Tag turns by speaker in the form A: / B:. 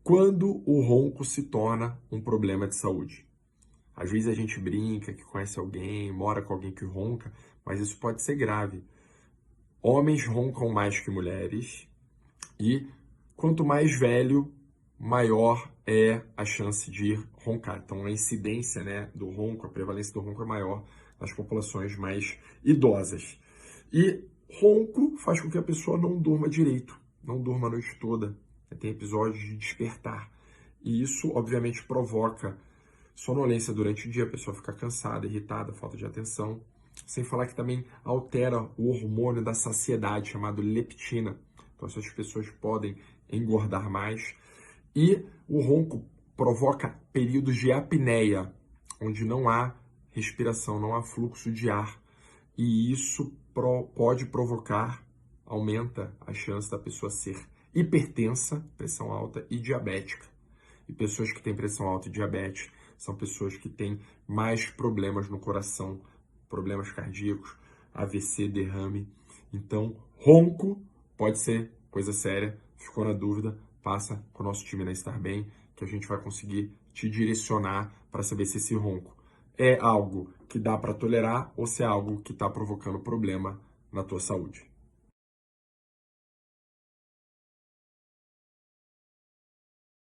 A: Quando o ronco se torna um problema de saúde? Às vezes a gente brinca que conhece alguém, mora com alguém que ronca, mas isso pode ser grave. Homens roncam mais que mulheres e quanto mais velho, maior é a chance de roncar. Então a incidência, né, do ronco, a prevalência do ronco é maior nas populações mais idosas. E ronco faz com que a pessoa não durma direito, não durma a noite toda. Tem episódios de despertar. E isso, obviamente, provoca sonolência durante o dia, a pessoa fica cansada, irritada, falta de atenção. Sem falar que também altera o hormônio da saciedade, chamado leptina. Então, essas pessoas podem engordar mais. E o ronco provoca períodos de apneia, onde não há respiração, não há fluxo de ar. E isso pode provocar, aumenta a chance da pessoa ser hipertensa, pressão alta, e diabética. E pessoas que têm pressão alta e diabetes são pessoas que têm mais problemas no coração, problemas cardíacos, AVC, derrame. Então, ronco pode ser coisa séria. Ficou na dúvida? Passa com o nosso time na Estar Bem, que a gente vai conseguir te direcionar para saber se esse ronco é algo que dá para tolerar ou se é algo que está provocando problema na tua saúde.